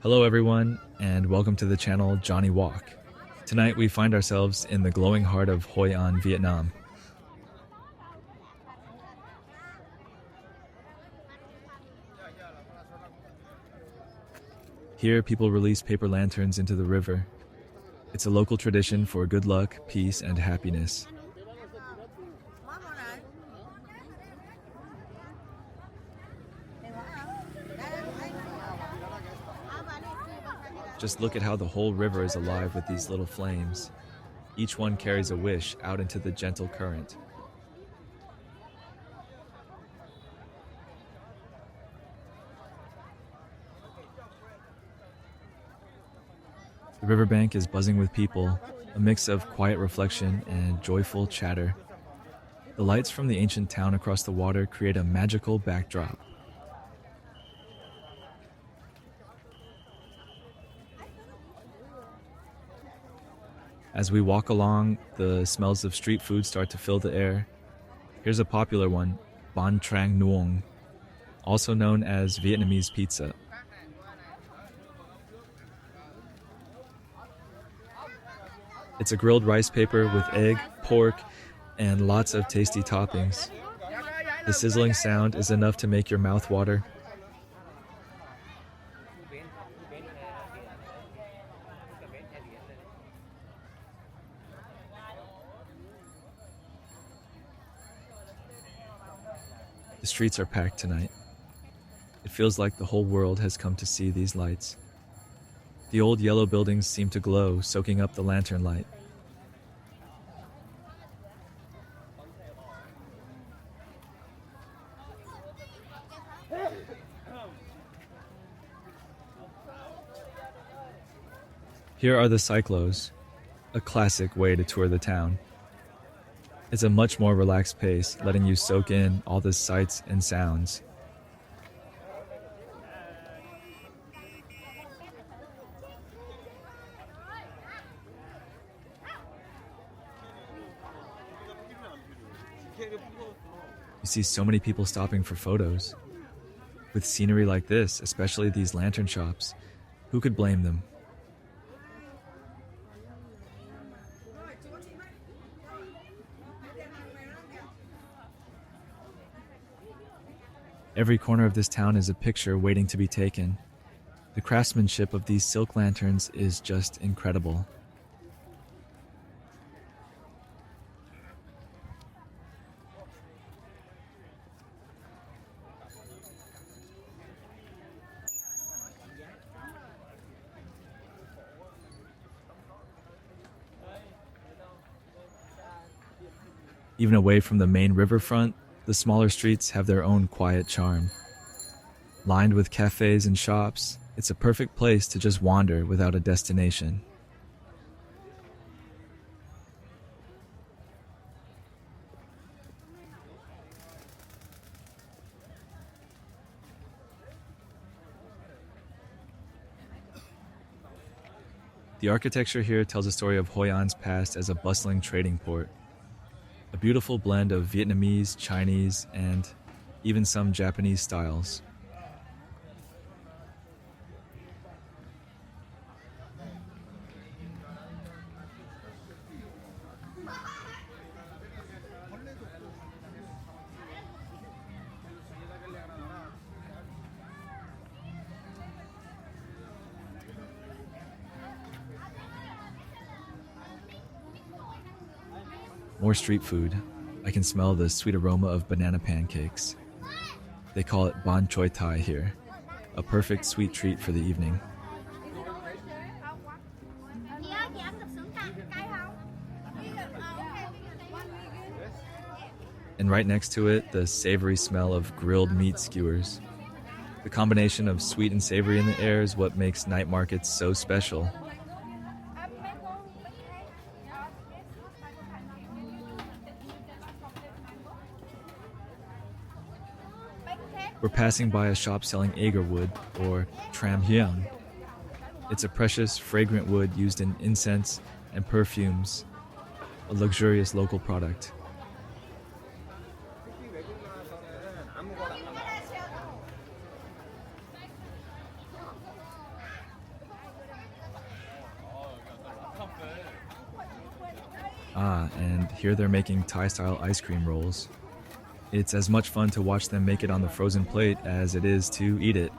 Hello everyone, and welcome to the channel Jonny Walk. Tonight we find ourselves in the glowing heart of Hoi An, Vietnam. Here people release paper lanterns into the river. It's a local tradition for good luck, peace, and happiness. Just look at how the whole river is alive with these little flames. Each one carries a wish out into the gentle current. The riverbank is buzzing with people, a mix of quiet reflection and joyful chatter. The lights from the ancient town across the water create a magical backdrop. As we walk along, the smells of street food start to fill the air. Here's a popular one, Bánh Tráng Nướng, also known as Vietnamese pizza. It's a grilled rice paper with egg, pork, and lots of tasty toppings. The sizzling sound is enough to make your mouth water. The streets are packed tonight. It feels like the whole world has come to see these lights. The old yellow buildings seem to glow, soaking up the lantern light. Here are the Cyclos, a classic way to tour the town. It's a much more relaxed pace, letting you soak in all the sights and sounds. You see so many people stopping for photos. With scenery like this, especially these lantern shops, who could blame them? Every corner of this town is a picture waiting to be taken. The craftsmanship of these silk lanterns is just incredible. Even away from the main riverfront, the smaller streets have their own quiet charm. Lined with cafes and shops, it's a perfect place to just wander without a destination. The architecture here tells a story of Hoi An's past as a bustling trading port. A beautiful blend of Vietnamese, Chinese, and even some Japanese styles. More street food. I can smell the sweet aroma of banana pancakes. They call it Bánh Chuối Thái here, a perfect sweet treat for the evening. And right next to it, the savory smell of grilled meat skewers. The combination of sweet and savory in the air is what makes night markets so special. We're passing by a shop selling agar wood, or tram hyang. It's a precious, fragrant wood used in incense and perfumes, a luxurious local product. And here they're making Thai-style ice cream rolls. It's as much fun to watch them make it on the frozen plate as it is to eat it.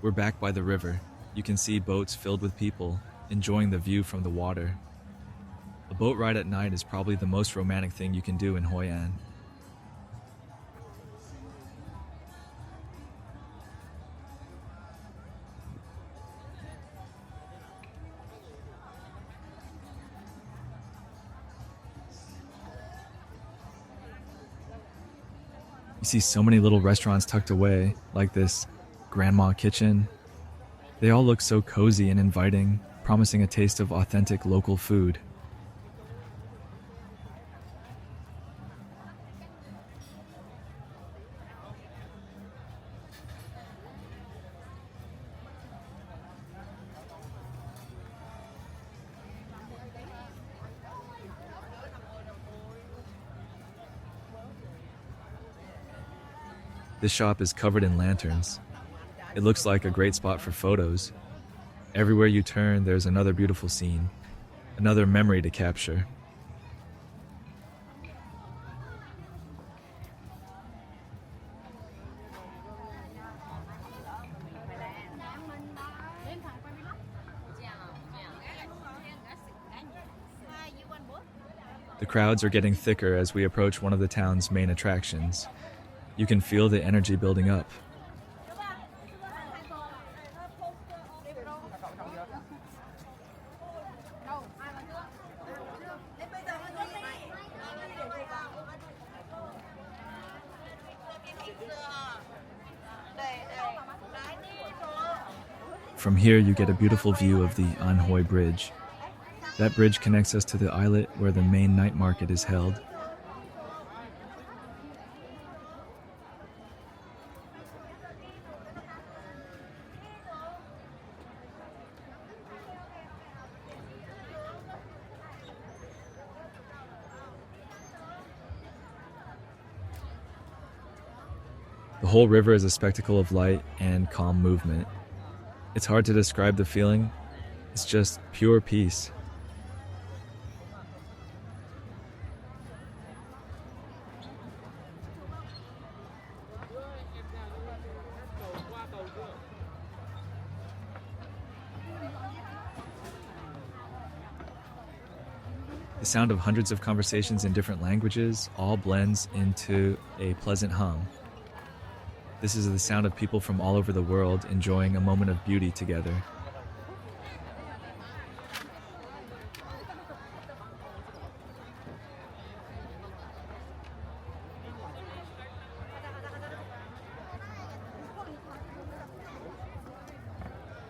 We're back by the river. You can see boats filled with people, enjoying the view from the water. A boat ride at night is probably the most romantic thing you can do in Hoi An. You see so many little restaurants tucked away, like this Grandma Kitchen. They all look so cozy and inviting, promising a taste of authentic local food. This shop is covered in lanterns. It looks like a great spot for photos. Everywhere you turn, there's another beautiful scene, another memory to capture. The crowds are getting thicker as we approach one of the town's main attractions. You can feel the energy building up. From here, you get a beautiful view of the An Hoi Bridge. That bridge connects us to the islet where the main night market is held. The whole river is a spectacle of light and calm movement. It's hard to describe the feeling. It's just pure peace. The sound of hundreds of conversations in different languages all blends into a pleasant hum. This is the sound of people from all over the world enjoying a moment of beauty together.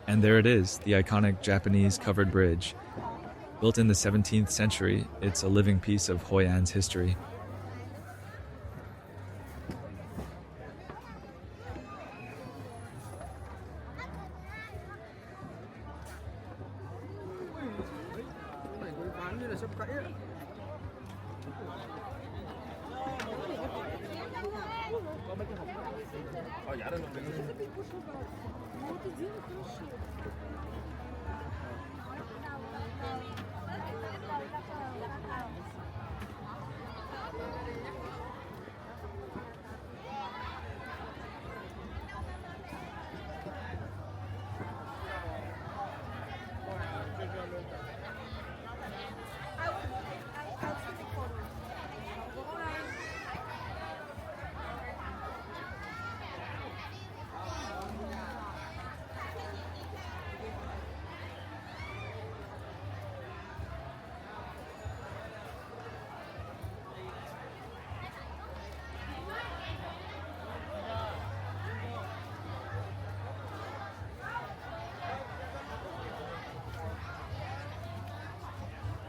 And there it is, the iconic Japanese covered bridge. Built in the 17th century, it's a living piece of Hoi An's history.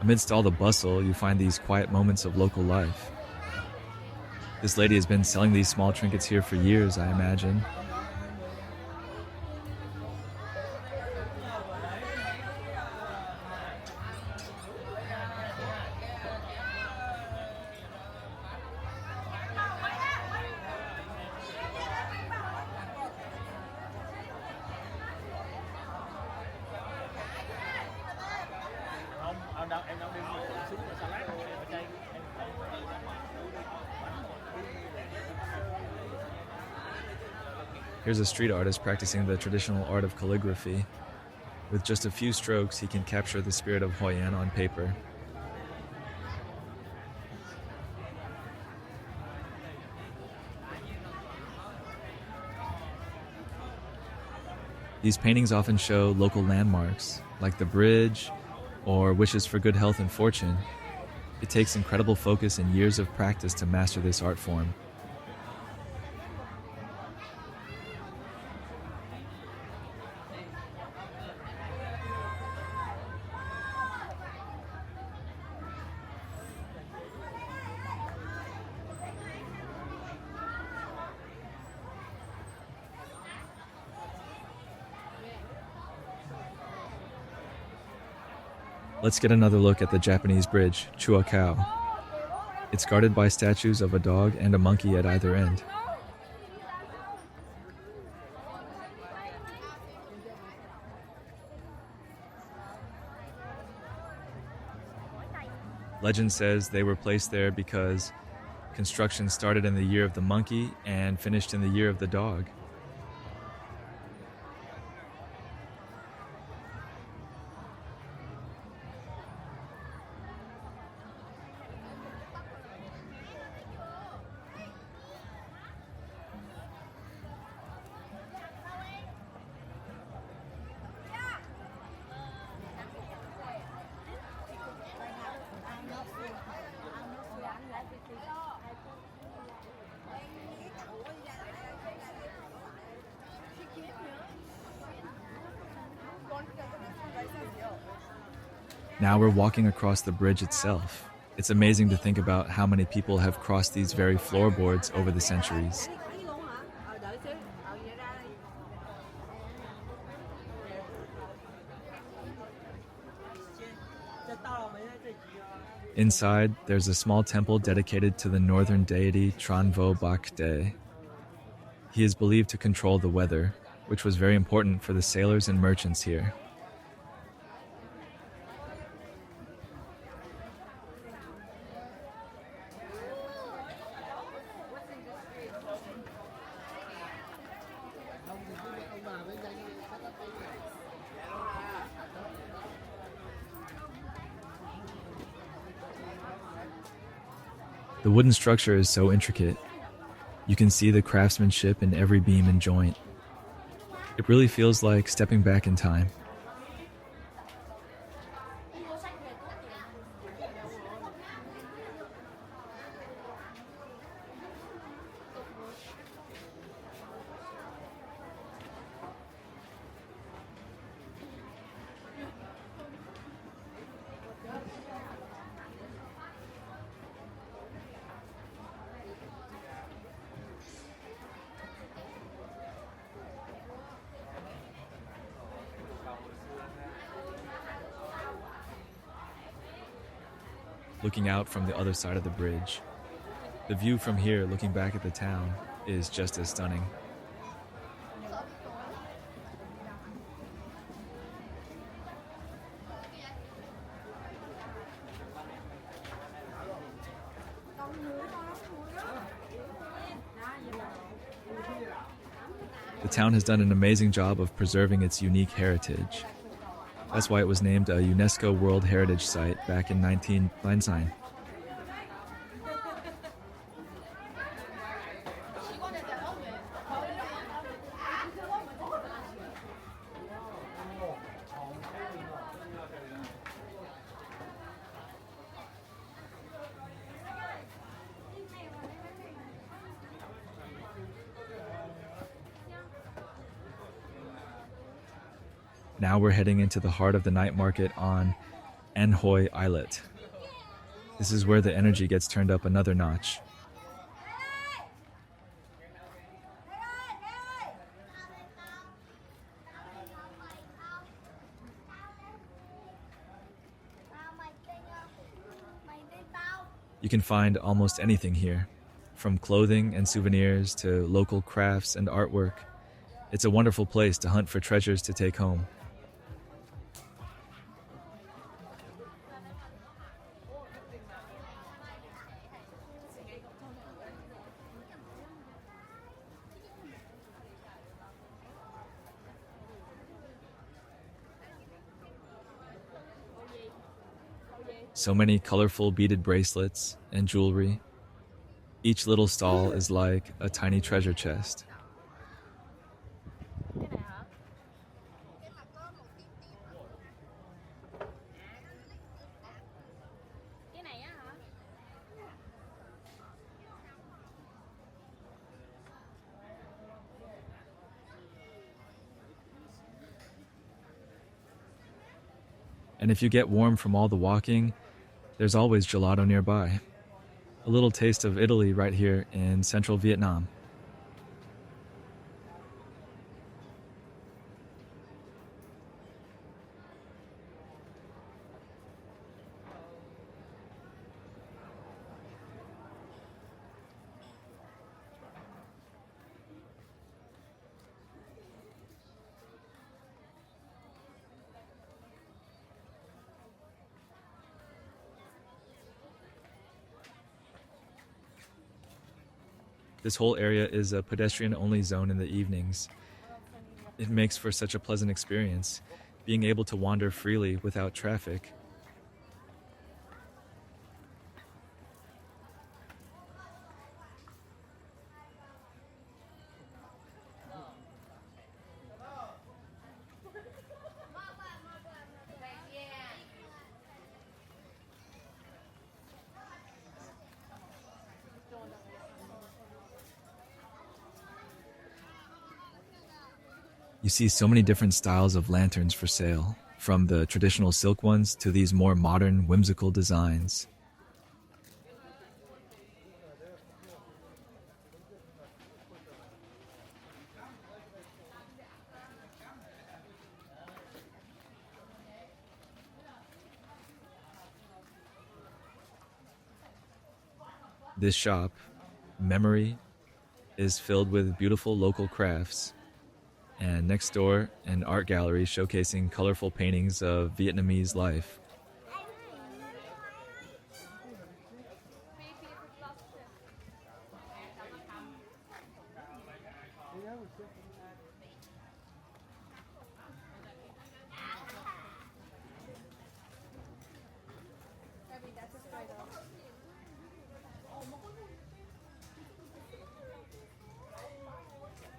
Amidst all the bustle, you find these quiet moments of local life. This lady has been selling these small trinkets here for years, I imagine. Here's a street artist practicing the traditional art of calligraphy. With just a few strokes, he can capture the spirit of Hoi An on paper. These paintings often show local landmarks, like the bridge or wishes for good health and fortune. It takes incredible focus and years of practice to master this art form. Let's get another look at the Japanese bridge, Chùa Cầu. It's guarded by statues of a dog and a monkey at either end. Legend says they were placed there because construction started in the year of the monkey and finished in the year of the dog. Now we're walking across the bridge itself. It's amazing to think about how many people have crossed these very floorboards over the centuries. Inside, there's a small temple dedicated to the northern deity Tran Vo Bak De. He is believed to control the weather, which was very important for the sailors and merchants here. The wooden structure is so intricate. You can see the craftsmanship in every beam and joint. It really feels like stepping back in time. Looking out from the other side of the bridge, the view from here looking back at the town is just as stunning. The town has done an amazing job of preserving its unique heritage. That's why it was named a UNESCO World Heritage Site back in 1999. Now we're heading into the heart of the night market on An Hoi Islet. This is where the energy gets turned up another notch. You can find almost anything here, from clothing and souvenirs to local crafts and artwork. It's a wonderful place to hunt for treasures to take home. So many colorful beaded bracelets and jewelry. Each little stall is like a tiny treasure chest. And if you get warm from all the walking, there's always gelato nearby. A little taste of Italy right here in central Vietnam. This whole area is a pedestrian-only zone in the evenings. It makes for such a pleasant experience, being able to wander freely without traffic. You see so many different styles of lanterns for sale, from the traditional silk ones to these more modern, whimsical designs. This shop, Memory, is filled with beautiful local crafts. And next door, an art gallery showcasing colorful paintings of Vietnamese life.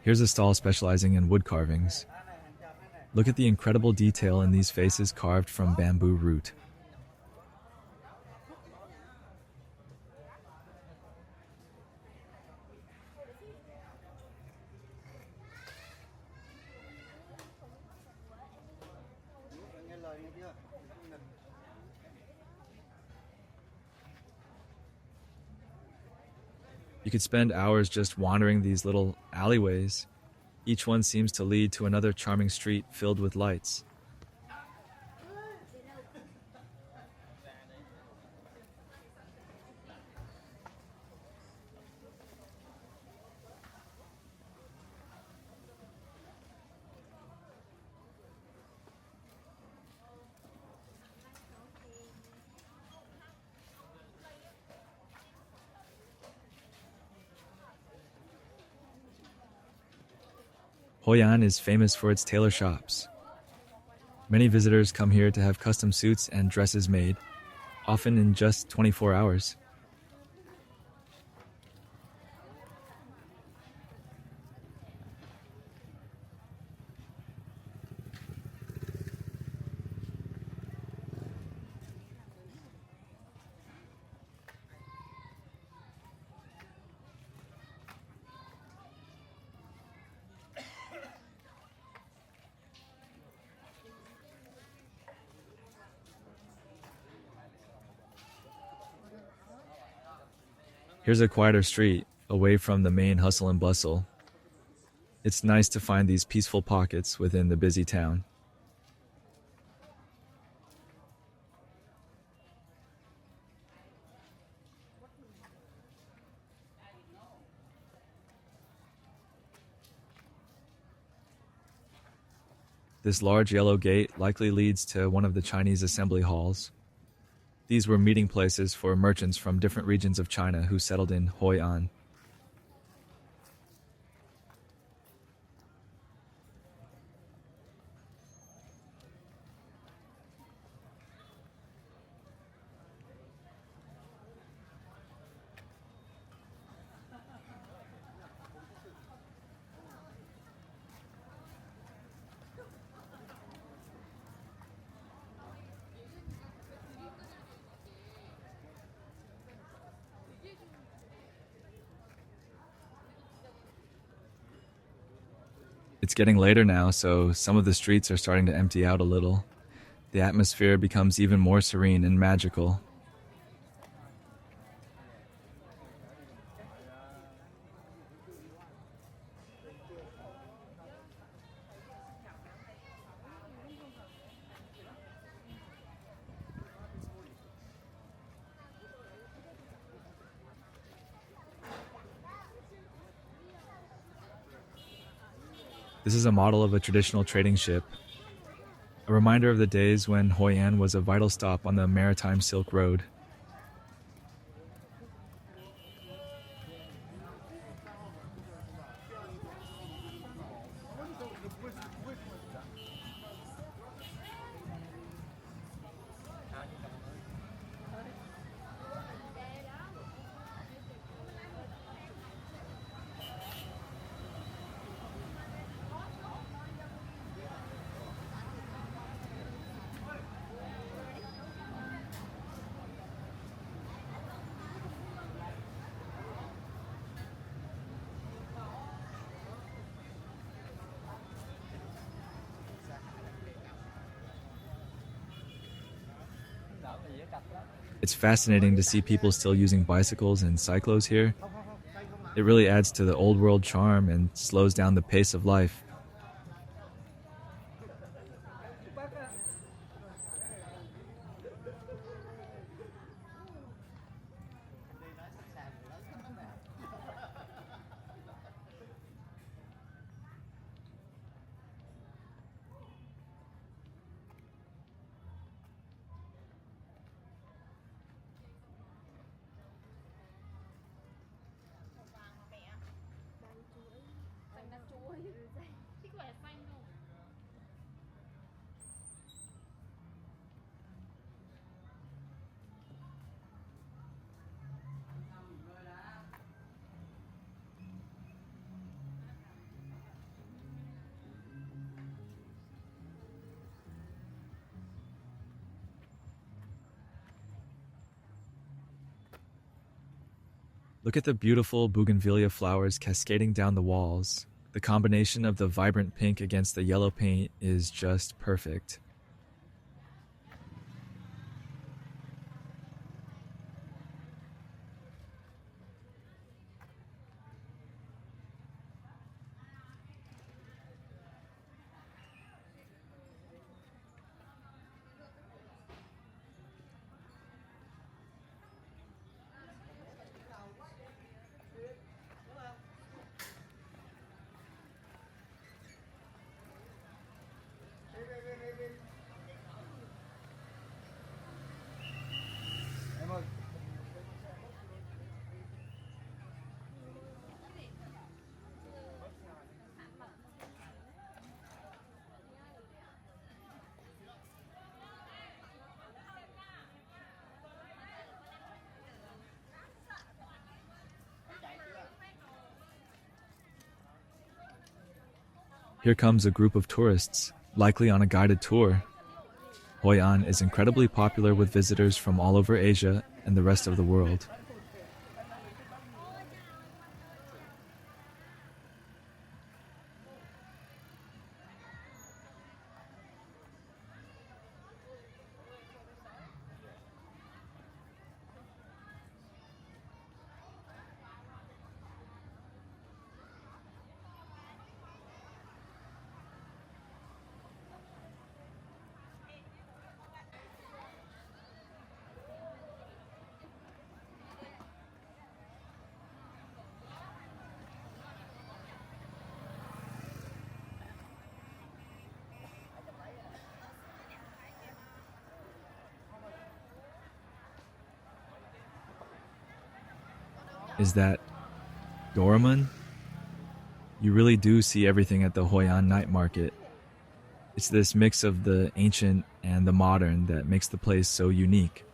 Here's a stall specializing in wood carvings. Look at the incredible detail in these faces carved from bamboo root. You could spend hours just wandering these little alleyways. Each one seems to lead to another charming street filled with lights. Hoi An is famous for its tailor shops. Many visitors come here to have custom suits and dresses made, often in just 24 hours. Here's a quieter street, away from the main hustle and bustle. It's nice to find these peaceful pockets within the busy town. This large yellow gate likely leads to one of the Chinese assembly halls. These were meeting places for merchants from different regions of China who settled in Hoi An. It's getting later now, so some of the streets are starting to empty out a little. The atmosphere becomes even more serene and magical. This is a model of a traditional trading ship, a reminder of the days when Hoi An was a vital stop on the maritime Silk Road. It's fascinating to see people still using bicycles and cyclos here. It really adds to the old world charm and slows down the pace of life. Look at the beautiful bougainvillea flowers cascading down the walls. The combination of the vibrant pink against the yellow paint is just perfect. Here comes a group of tourists, likely on a guided tour. Hoi An is incredibly popular with visitors from all over Asia and the rest of the world. Is that Doraemon? You really do see everything at the Hoi An Night Market. It's this mix of the ancient and the modern that makes the place so unique.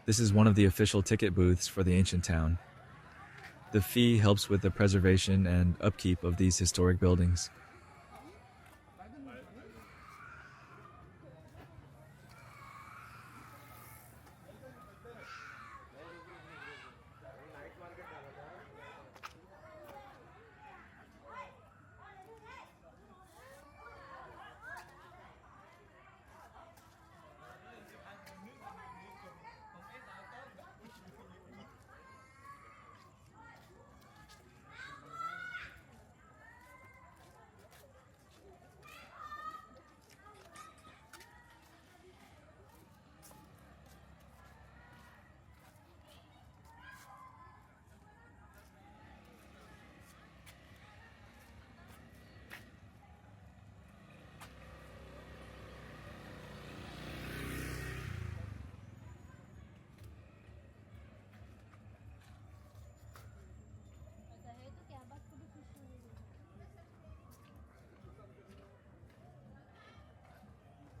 This is one of the official ticket booths for the ancient town. The fee helps with the preservation and upkeep of these historic buildings.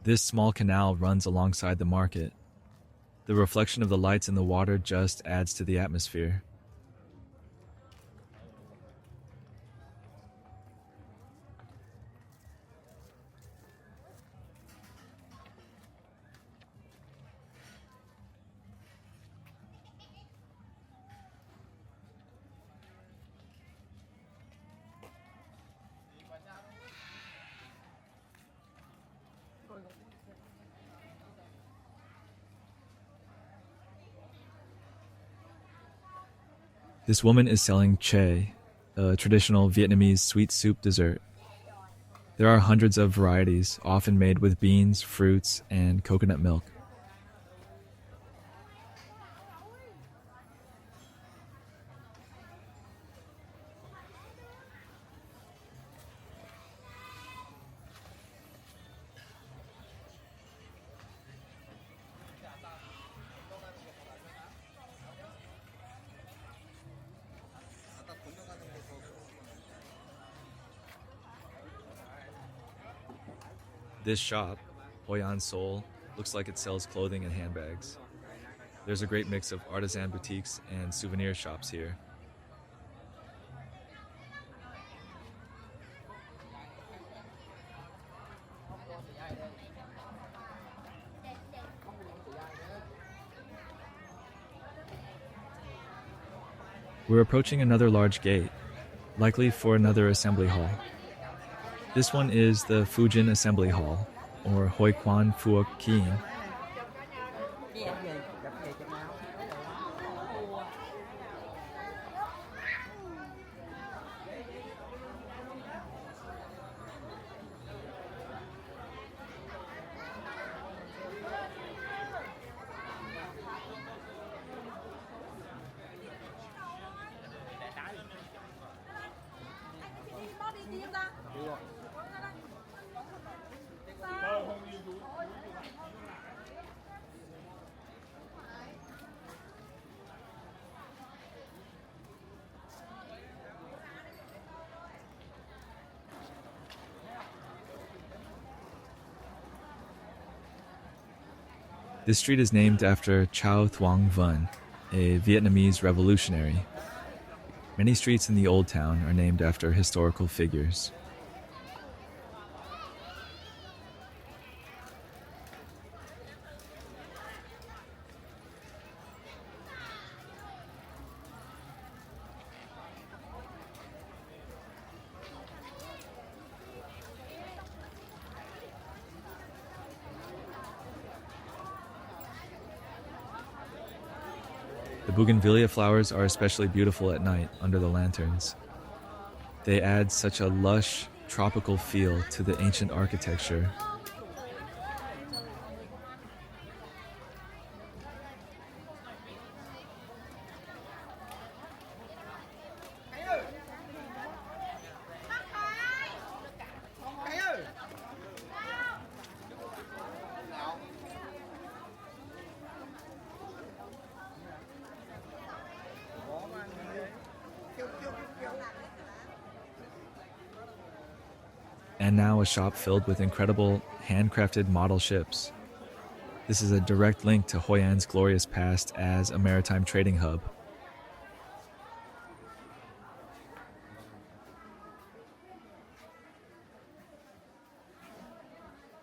This small canal runs alongside the market. The reflection of the lights in the water just adds to the atmosphere. This woman is selling chè, a traditional Vietnamese sweet soup dessert. There are hundreds of varieties, often made with beans, fruits, and coconut milk. This shop, Hoi An Seoul, looks like it sells clothing and handbags. There's a great mix of artisan boutiques and souvenir shops here. We're approaching another large gate, likely for another assembly hall. This one is the Fujin Assembly Hall, or Hoi Quan Phuoc Kien. This street is named after Chao Thuong Van, a Vietnamese revolutionary. Many streets in the Old Town are named after historical figures. The bougainvillea flowers are especially beautiful at night under the lanterns. They add such a lush, tropical feel to the ancient architecture. and now a shop filled with incredible handcrafted model ships. This is a direct link to Hoi An's glorious past as a maritime trading hub.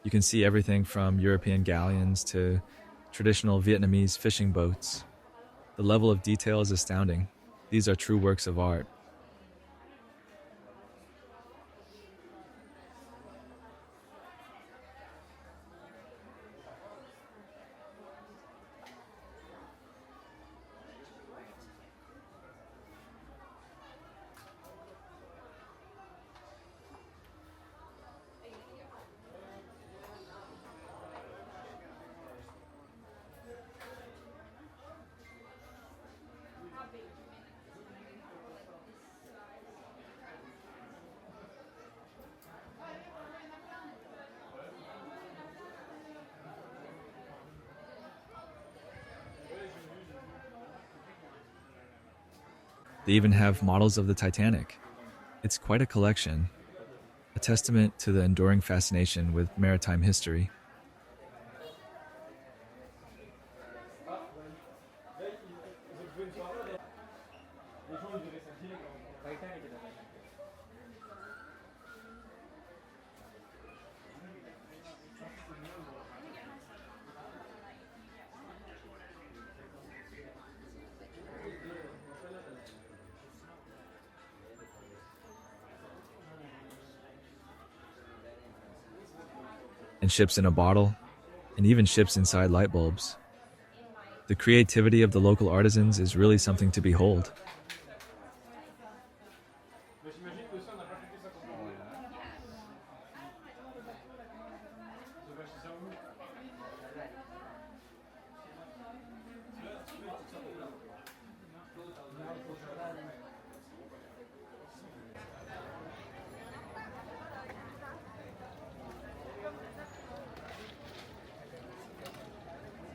You can see everything from European galleons to traditional Vietnamese fishing boats. The level of detail is astounding. These are true works of art. They even have models of the Titanic. It's quite a collection, a testament to the enduring fascination with maritime history. And ships in a bottle, and even ships inside light bulbs. The creativity of the local artisans is really something to behold.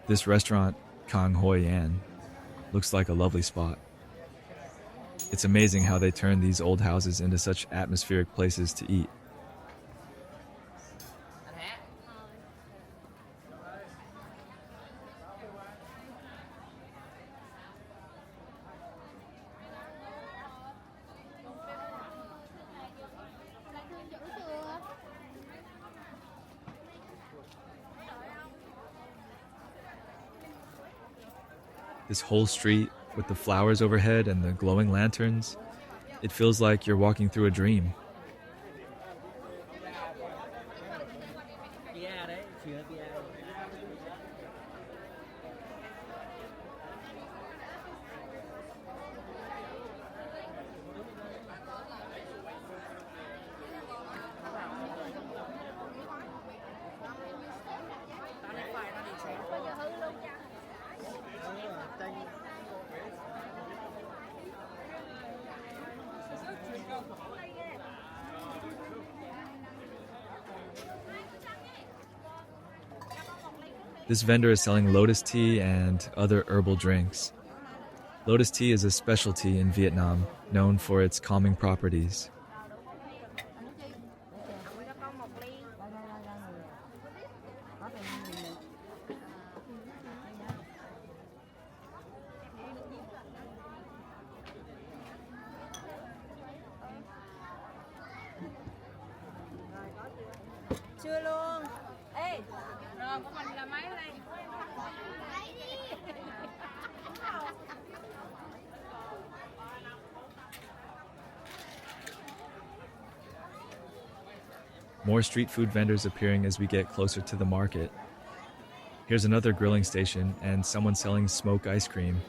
This restaurant, Kang Hoi An, looks like a lovely spot. It's amazing how they turn these old houses into such atmospheric places to eat. This whole street with the flowers overhead and the glowing lanterns, it feels like you're walking through a dream. This vendor is selling lotus tea and other herbal drinks. Lotus tea is a specialty in Vietnam, known for its calming properties. Chưa luôn. Ê, rồi của mình là mấy đây? More street food vendors appearing as we get closer to the market. Here's another grilling station and someone selling smoke ice cream.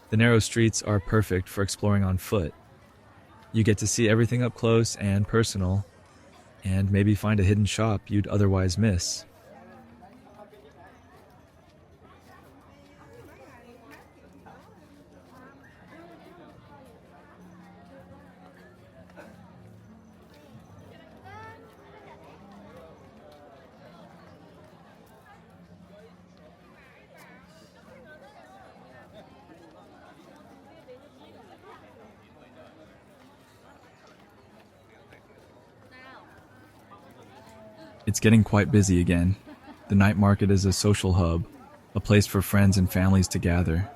The narrow streets are perfect for exploring on foot. You get to see everything up close and personal, and maybe find a hidden shop you'd otherwise miss. It's getting quite busy again. The night market is a social hub, a place for friends and families to gather.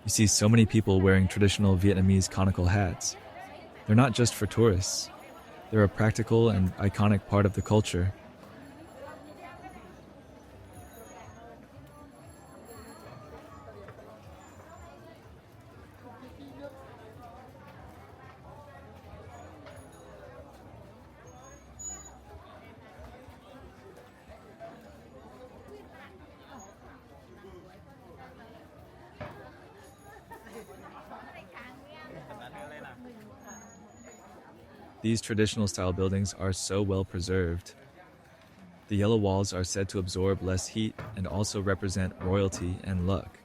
You see so many people wearing traditional Vietnamese conical hats. They're not just for tourists. They're a practical and iconic part of the culture. These traditional style buildings are so well preserved. The yellow walls are said to absorb less heat and also represent royalty and luck.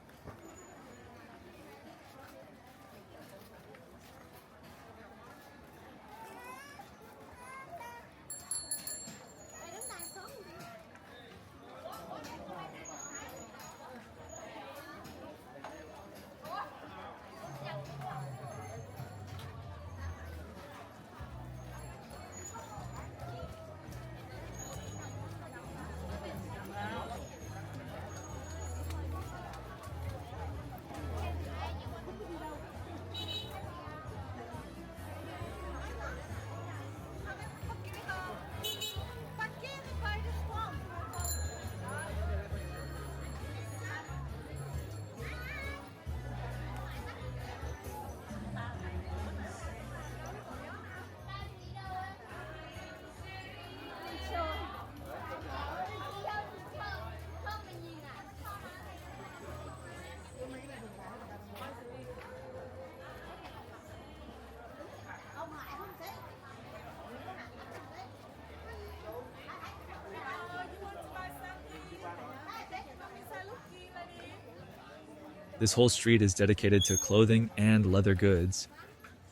This whole street is dedicated to clothing and leather goods.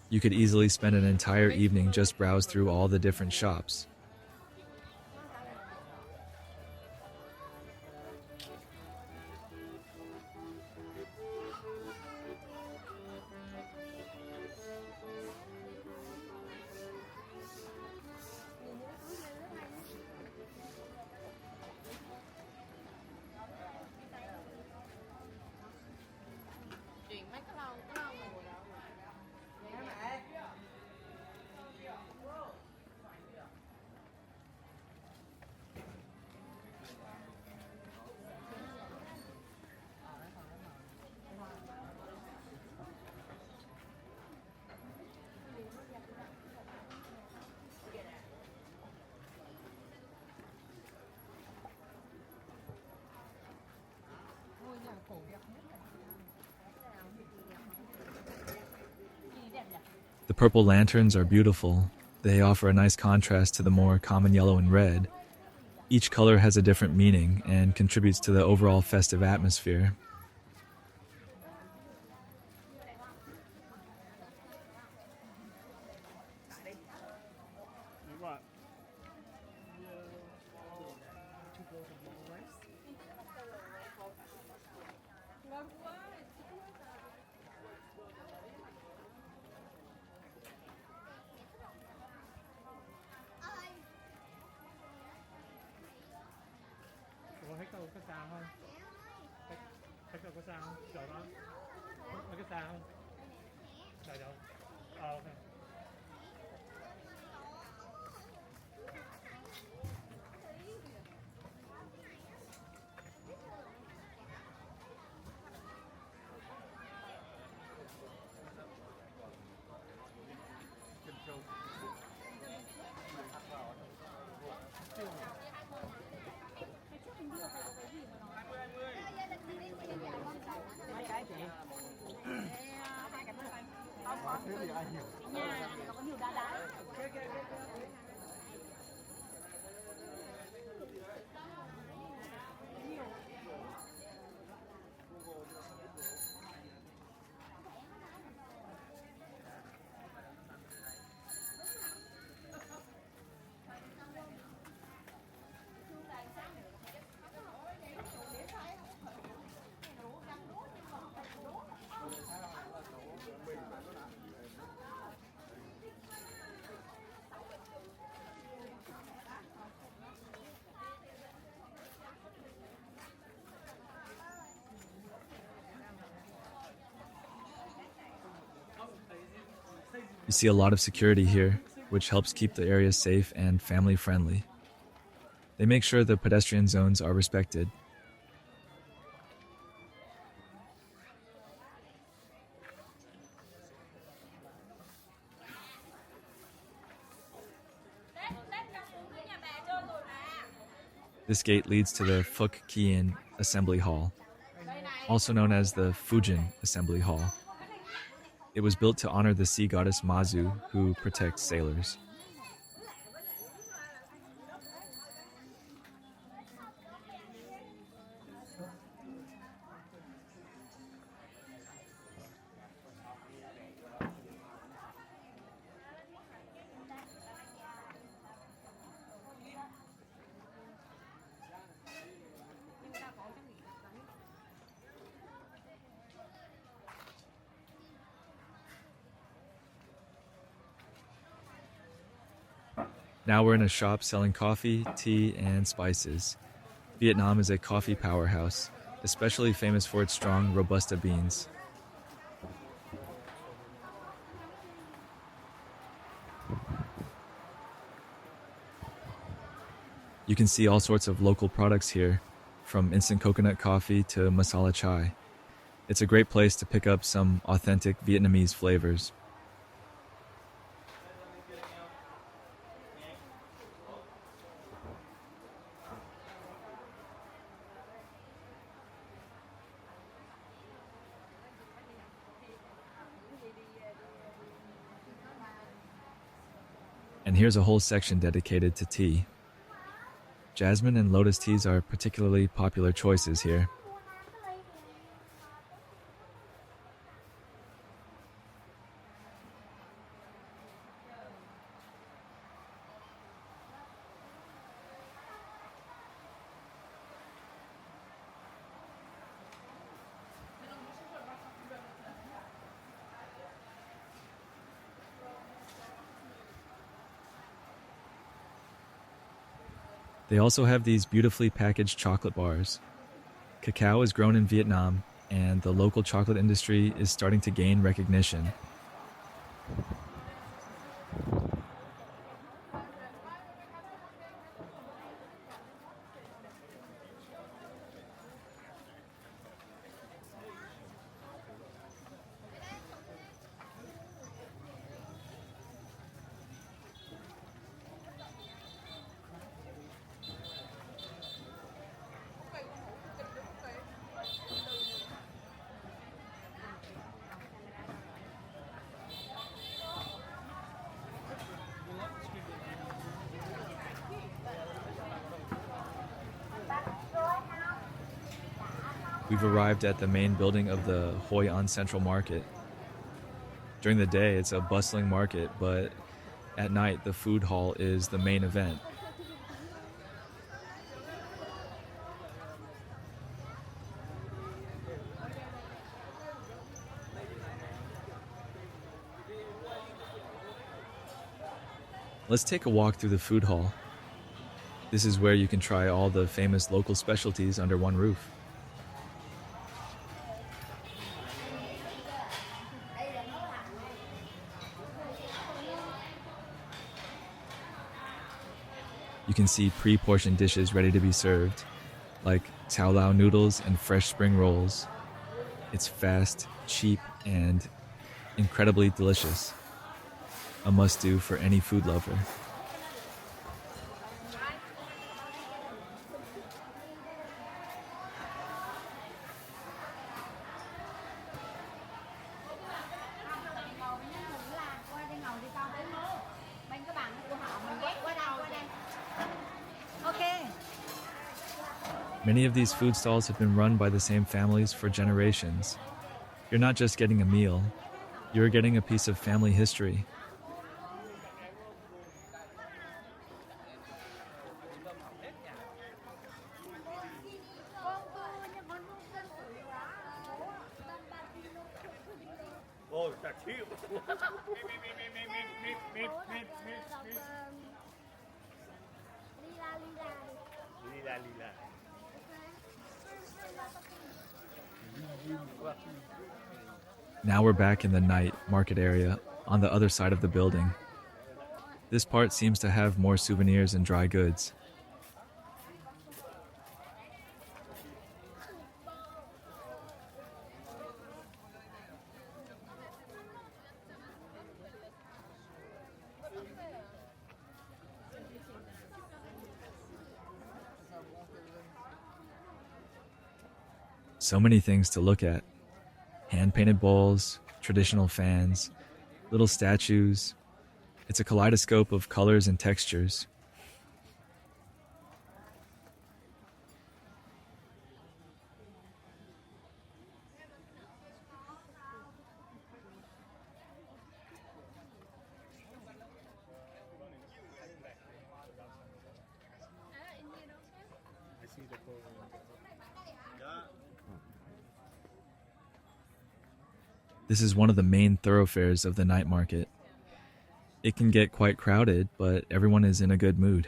You could easily spend an entire evening just browse through all the different shops. The purple lanterns are beautiful. They offer a nice contrast to the more common yellow and red. Each color has a different meaning and contributes to the overall festive atmosphere. Hết câu có sao không? Hết câu có sao không? Chỗ đó. Có cái sao không? Đợi đâu? Ok. You see a lot of security here, which helps keep the area safe and family friendly. They make sure the pedestrian zones are respected. This gate leads to the Phuc Kien Assembly Hall, also known as the Fujin Assembly Hall. It was built to honor the sea goddess Mazu, who protects sailors. Now we're in a shop selling coffee, tea, and spices. Vietnam is a coffee powerhouse, especially famous for its strong Robusta beans. You can see all sorts of local products here, from instant coconut coffee to masala chai. It's a great place to pick up some authentic Vietnamese flavors. And here's a whole section dedicated to tea. Jasmine and lotus teas are particularly popular choices here. They also have these beautifully packaged chocolate bars. Cacao is grown in Vietnam, and the local chocolate industry is starting to gain recognition. We've arrived at the main building of the Hoi An Central Market. During the day, it's a bustling market, but at night, the food hall is the main event. Let's take a walk through the food hall. This is where you can try all the famous local specialties under one roof. You can see pre-portioned dishes ready to be served, like Cao Lao noodles and fresh spring rolls. It's fast, cheap, and incredibly delicious. A must-do for any food lover. Many of these food stalls have been run by the same families for generations. You're not just getting a meal, you're getting a piece of family history. Now we're back in the night market area on the other side of the building. This part seems to have more souvenirs and dry goods. So many things to look at. Hand-painted bowls, traditional fans, little statues. It's a kaleidoscope of colors and textures. This is one of the main thoroughfares of the night market. It can get quite crowded, but everyone is in a good mood.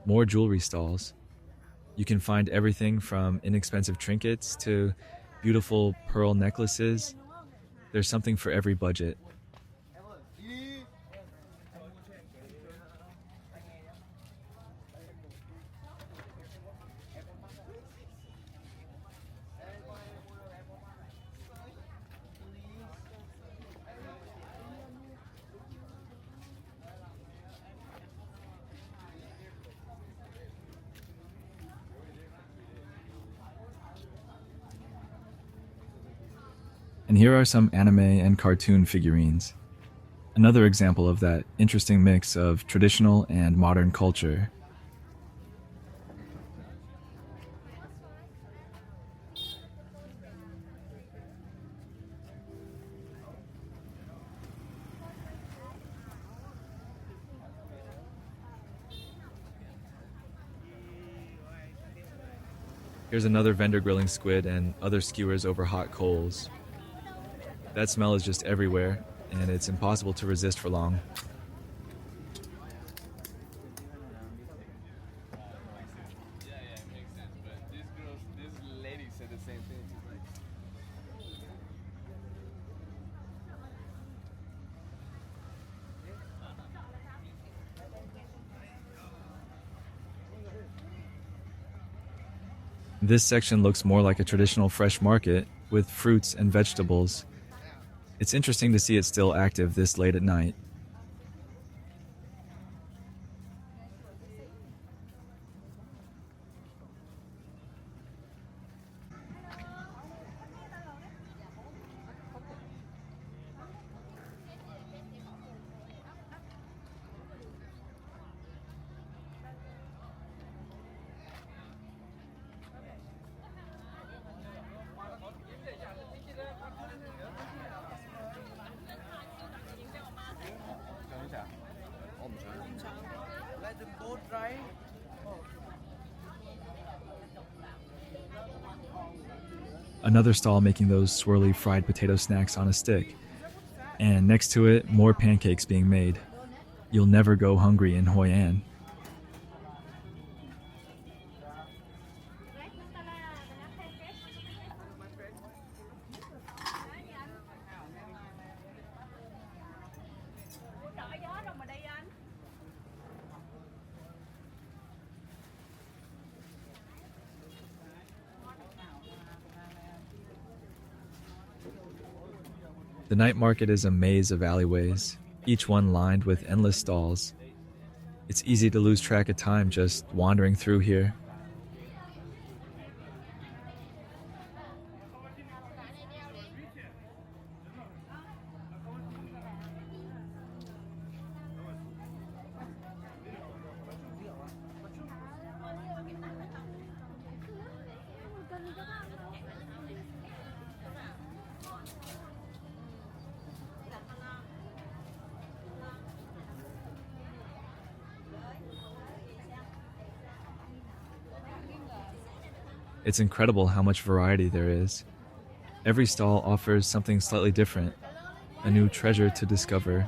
More jewelry stalls. You can find everything from inexpensive trinkets to beautiful pearl necklaces. There's something for every budget. And here are some anime and cartoon figurines. Another example of that interesting mix of traditional and modern culture. Here's another vendor grilling squid and other skewers over hot coals. That smell is just everywhere, and it's impossible to resist for long. This section looks more like a traditional fresh market with fruits and vegetables. It's interesting to see it still active this late at night. Another stall making those swirly fried potato snacks on a stick. And next to it, more pancakes being made. You'll never go hungry in Hoi An. The night market is a maze of alleyways, each one lined with endless stalls. It's easy to lose track of time just wandering through here. It's incredible how much variety there is. Every stall offers something slightly different, a new treasure to discover.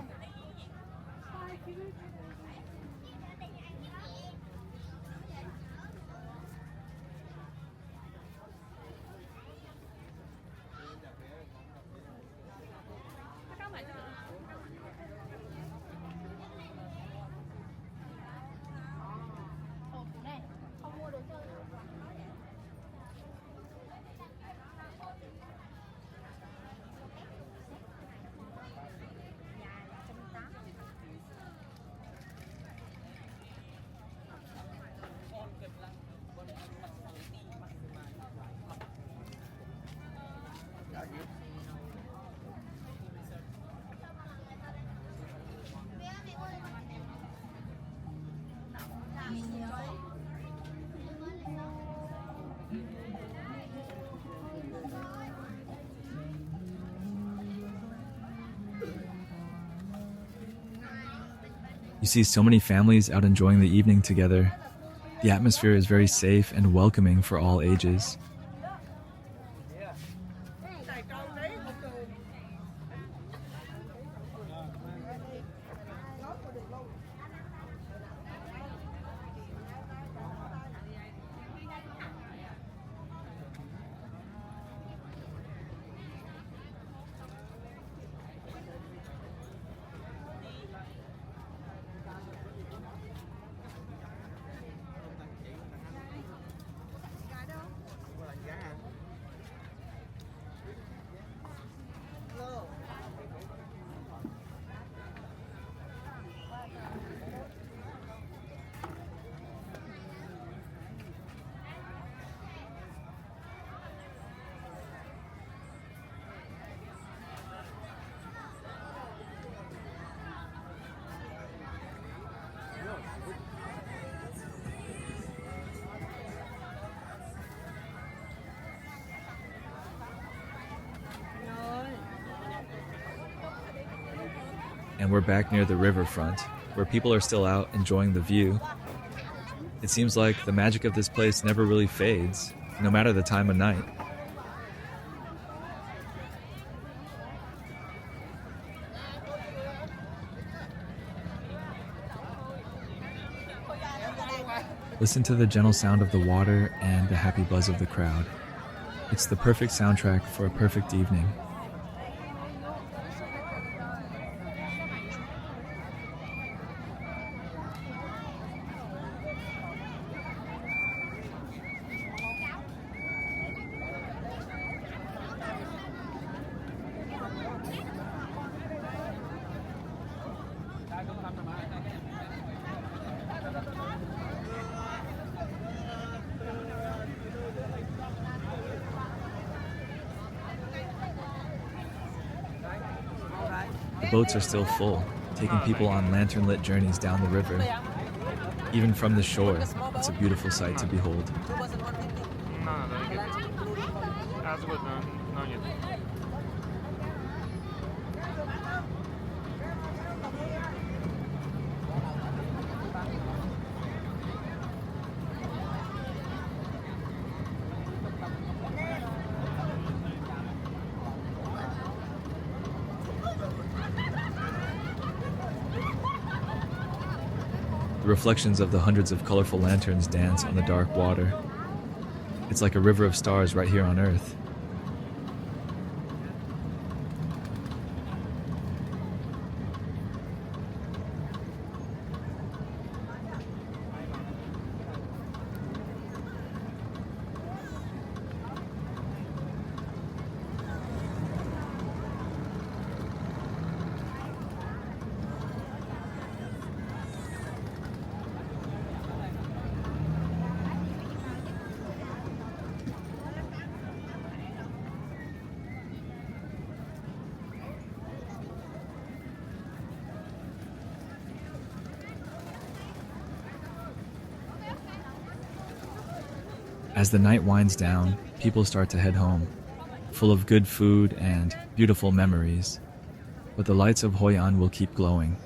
You see so many families out enjoying the evening together. The atmosphere is very safe and welcoming for all ages. And we're back near the riverfront, where people are still out enjoying the view. It seems like the magic of this place never really fades, no matter the time of night. Listen to the gentle sound of the water and the happy buzz of the crowd. It's the perfect soundtrack for a perfect evening. The boats are still full, taking people on lantern-lit journeys down the river. Even from the shore, it's a beautiful sight to behold. The reflections of the hundreds of colorful lanterns dance on the dark water. It's like a river of stars right here on Earth. As the night winds down, people start to head home, full of good food and beautiful memories. But the lights of Hoi An will keep glowing.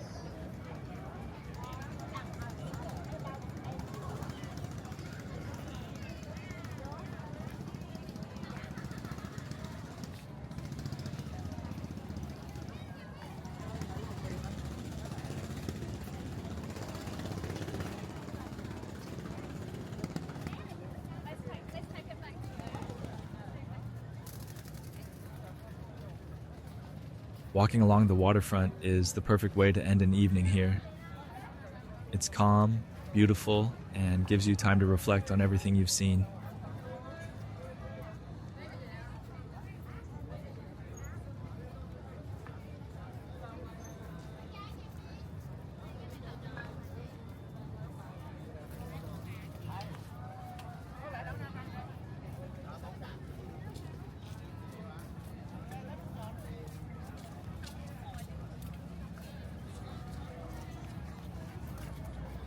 Walking along the waterfront is the perfect way to end an evening here. It's calm, beautiful, and gives you time to reflect on everything you've seen.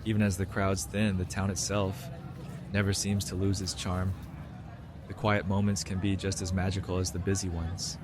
Even as the crowds thin, the town itself never seems to lose its charm. The quiet moments can be just as magical as the busy ones.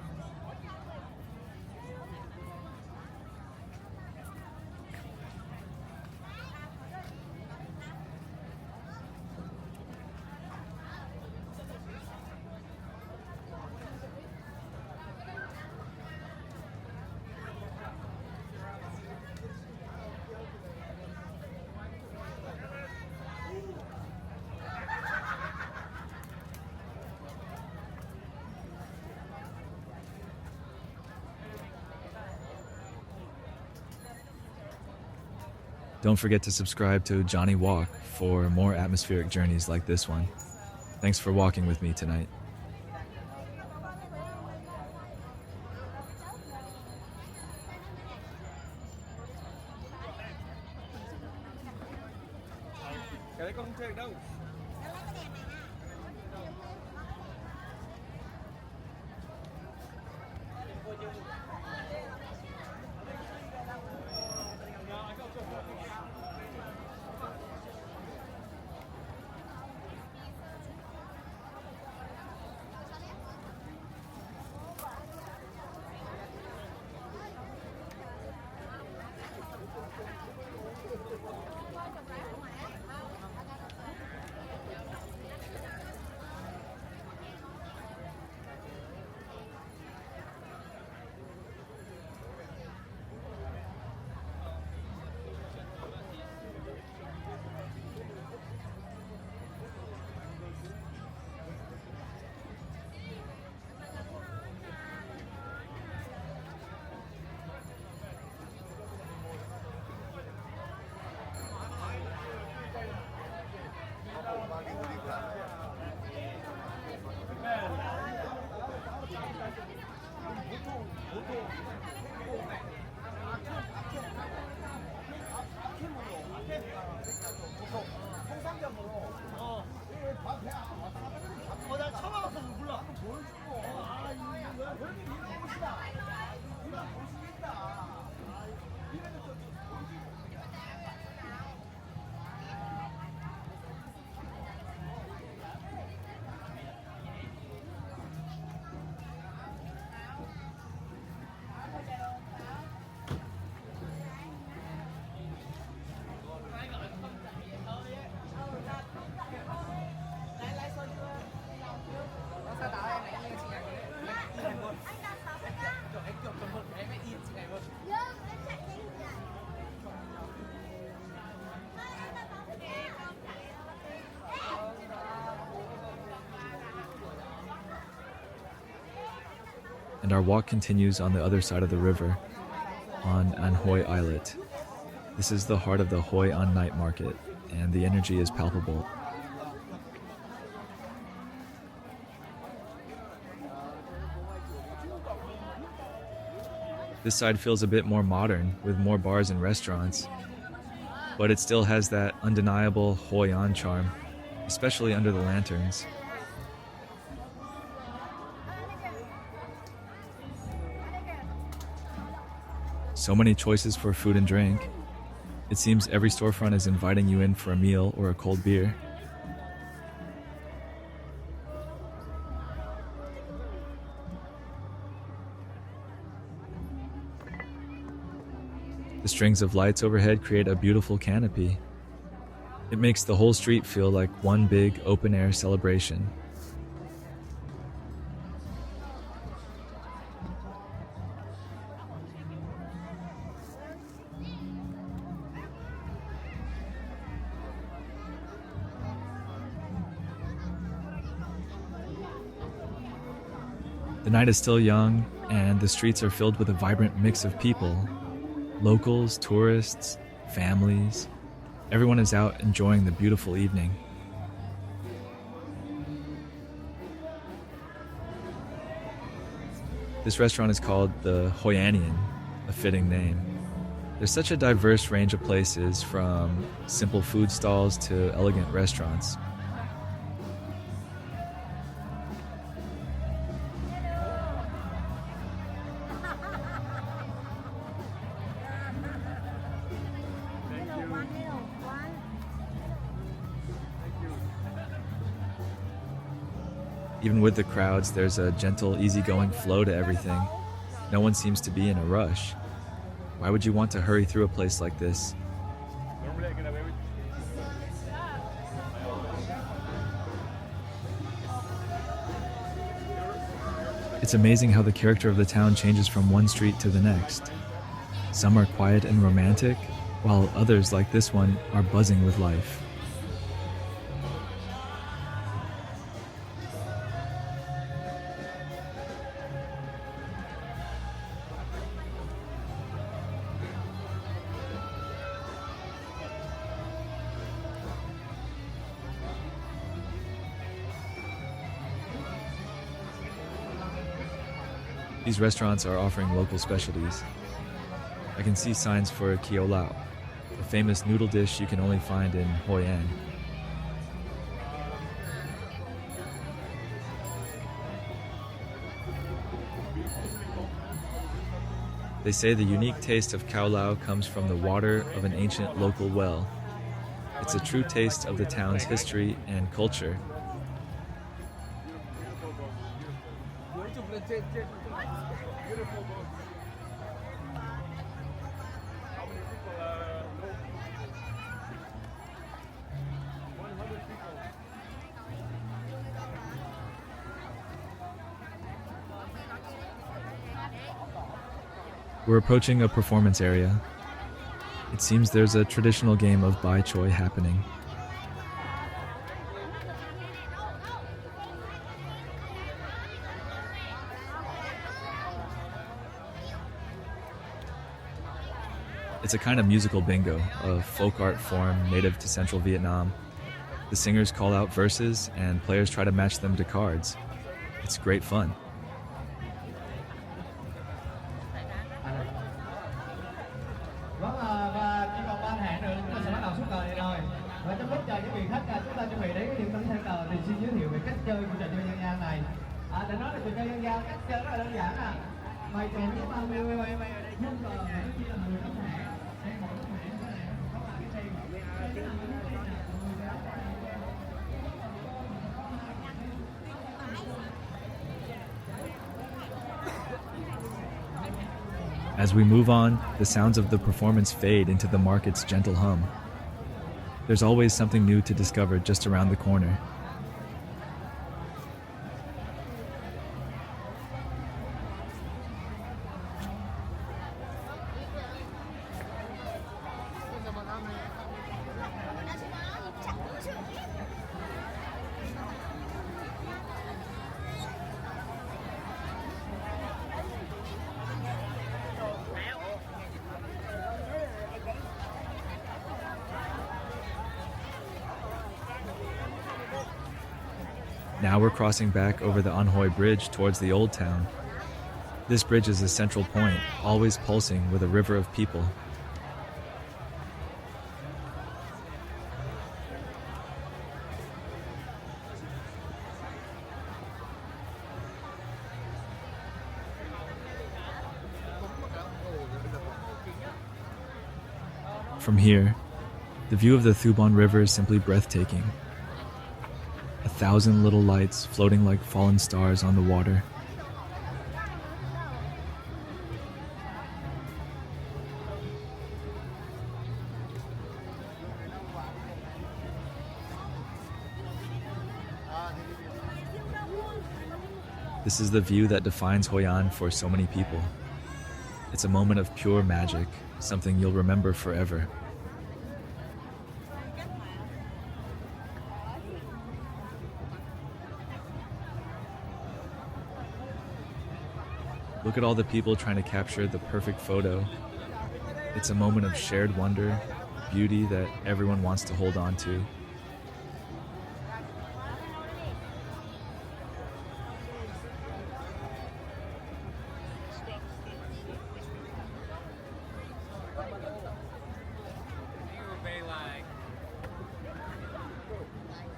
Don't forget to subscribe to Jonny Walk for more atmospheric journeys like this one. Thanks for walking with me tonight. Cái đấy con không chơi được đâu. And our walk continues on the other side of the river, on An Hoi Islet. This is the heart of the Hoi An Night Market, and the energy is palpable. This side feels a bit more modern, with more bars and restaurants, but it still has that undeniable Hoi An charm, especially under the lanterns. So many choices for food and drink. It seems every storefront is inviting you in for a meal or a cold beer. The strings of lights overhead create a beautiful canopy. It makes the whole street feel like one big open-air celebration. The night is still young, and the streets are filled with a vibrant mix of people. Locals, tourists, families. Everyone is out enjoying the beautiful evening. This restaurant is called the Hoi An, a fitting name. There's such a diverse range of places, from simple food stalls to elegant restaurants. Even with the crowds, there's a gentle, easygoing flow to everything. No one seems to be in a rush. Why would you want to hurry through a place like this? It's amazing how the character of the town changes from one street to the next. Some are quiet and romantic, while others, like this one, are buzzing with life. These restaurants are offering local specialties. I can see signs for Cao Lầu, a famous noodle dish you can only find in Hoi An. They say the unique taste of Cao Lầu comes from the water of an ancient local well. It's a true taste of the town's history and culture. We're approaching a performance area. It seems there's a traditional game of Bài Chòi happening. It's a kind of musical bingo, a folk art form native to central Vietnam. The singers call out verses and players try to match them to cards. It's great fun. As we move on, the sounds of the performance fade into the market's gentle hum. There's always something new to discover just around the corner. Now we're crossing back over the An Hoi Bridge towards the old town. This bridge is a central point, always pulsing with a river of people. From here, the view of the Thu Bon River is simply breathtaking. 1,000 little lights floating like fallen stars on the water. This is the view that defines Hoi An for so many people. It's a moment of pure magic, something you'll remember forever. Look at all the people trying to capture the perfect photo. It's a moment of shared wonder, beauty that everyone wants to hold on to.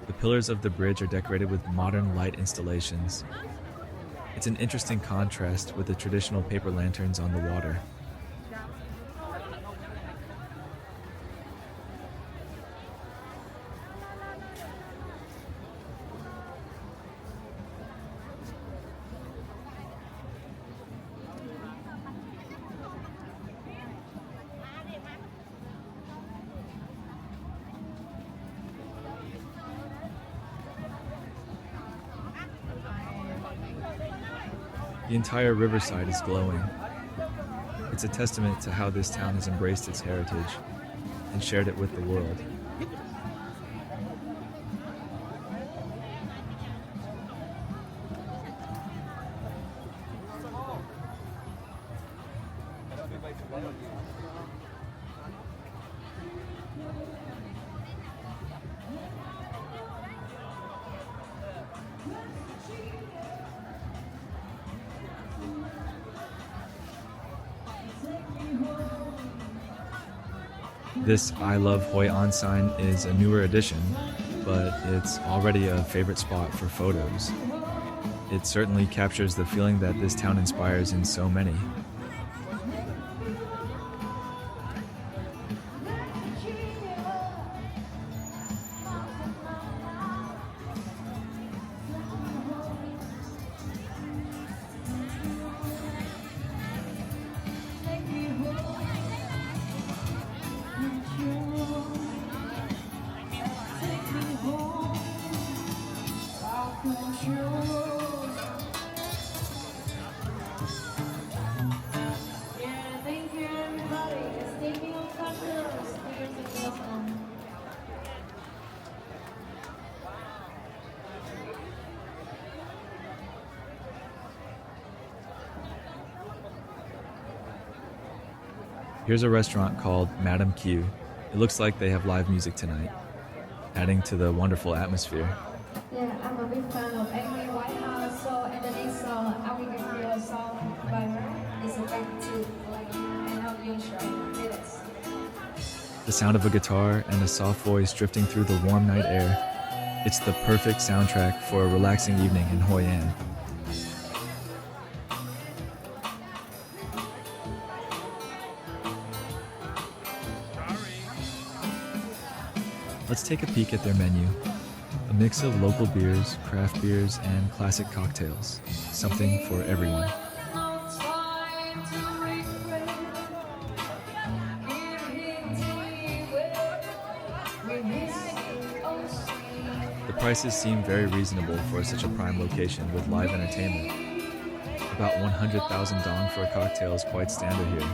The pillars of the bridge are decorated with modern light installations. It's an interesting contrast with the traditional paper lanterns on the water. The entire riverside is glowing. It's a testament to how this town has embraced its heritage and shared it with the world. This I Love Hoi An sign is a newer addition, but it's already a favorite spot for photos. It certainly captures the feeling that this town inspires in so many. Here's a restaurant called Madame Q. It looks like they have live music tonight, adding to the wonderful atmosphere. Yeah, I'm a big fan of Amy Winehouse, so and the next song, I will give you a song by her. It's a back to like an ambient show. It is. The sound of a guitar and a soft voice drifting through the warm night air. It's the perfect soundtrack for a relaxing evening in Hoi An. Let's take a peek at their menu. A mix of local beers, craft beers, and classic cocktails. Something for everyone. The prices seem very reasonable for such a prime location with live entertainment. About 100,000 dong for a cocktail is quite standard here.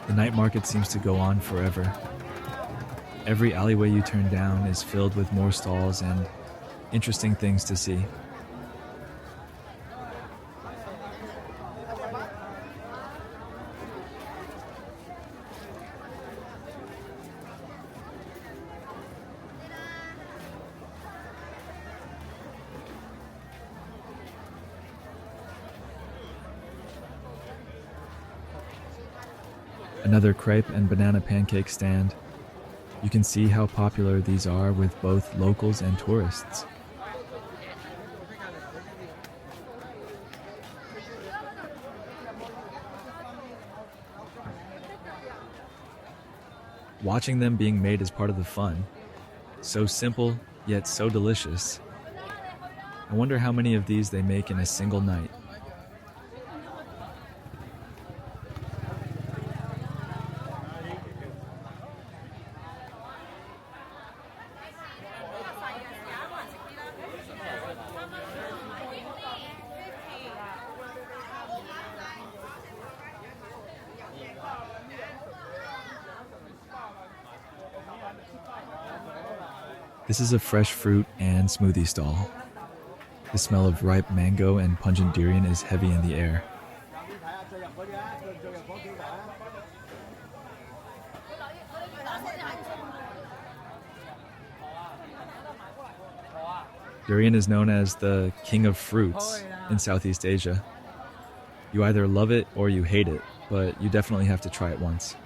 The night market seems to go on forever. Every alleyway you turn down is filled with more stalls and interesting things to see. Another crepe and banana pancake stand. You can see how popular these are with both locals and tourists. Watching them being made is part of the fun. So simple, yet so delicious. I wonder how many of these they make in a single night. This is a fresh fruit and smoothie stall. The smell of ripe mango and pungent durian is heavy in the air. Durian is known as the king of fruits in Southeast Asia. You either love it or you hate it, but you definitely have to try it once.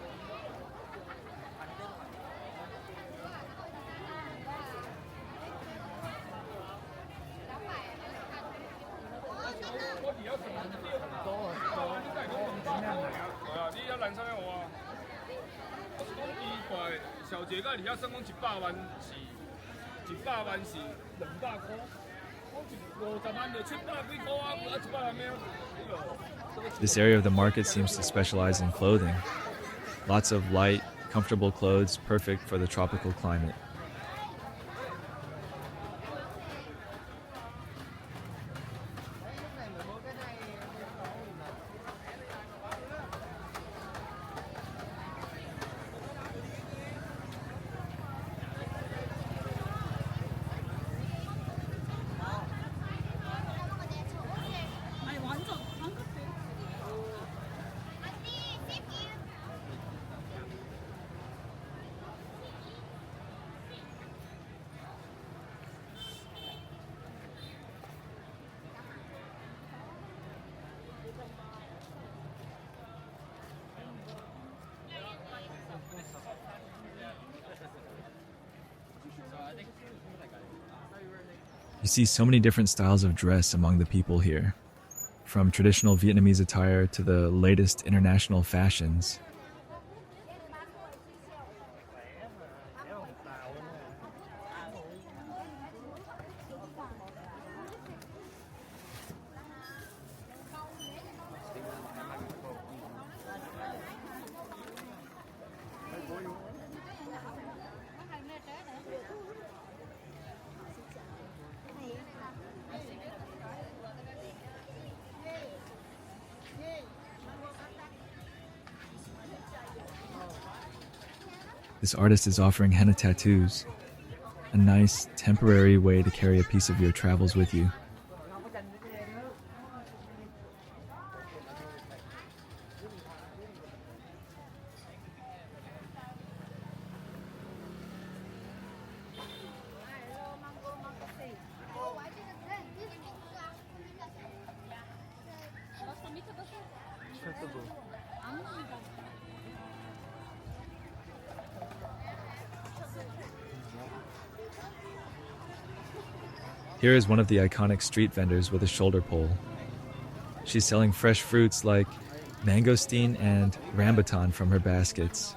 This area of the market seems to specialize in clothing. Lots of light, comfortable clothes, perfect for the tropical climate. You see so many different styles of dress among the people here, from traditional Vietnamese attire to the latest international fashions. This artist is offering henna tattoos, a nice, temporary way to carry a piece of your travels with you. Here is one of the iconic street vendors with a shoulder pole. She's selling fresh fruits like mangosteen and rambutan from her baskets.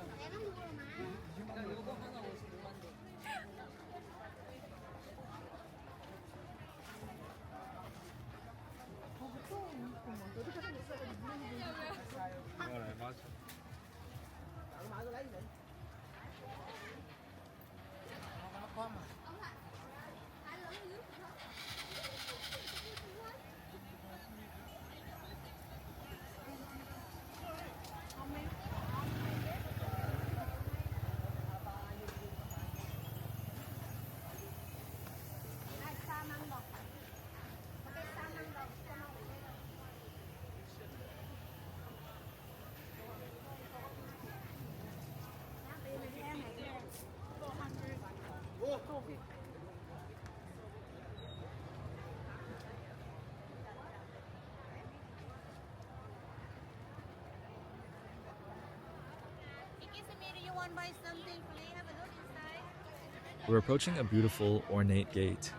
want to buy something, please have a look inside. We're approaching a beautiful, ornate gate.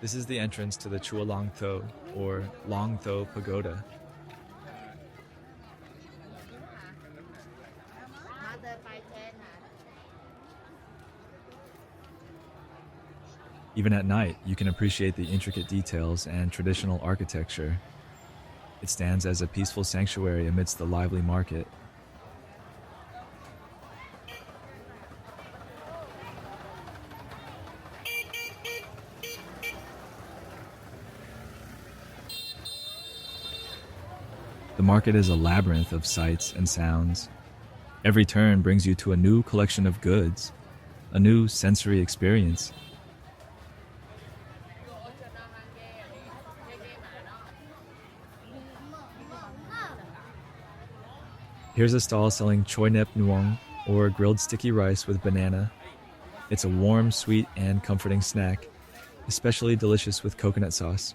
This is the entrance to the Chùa Long Thọ, or Long Tho Pagoda. Even at night, you can appreciate the intricate details and traditional architecture. It stands as a peaceful sanctuary amidst the lively market. The market is a labyrinth of sights and sounds. Every turn brings you to a new collection of goods, a new sensory experience. Here's a stall selling Choi Nep Nuong, or grilled sticky rice with banana. It's a warm, sweet, and comforting snack, especially delicious with coconut sauce.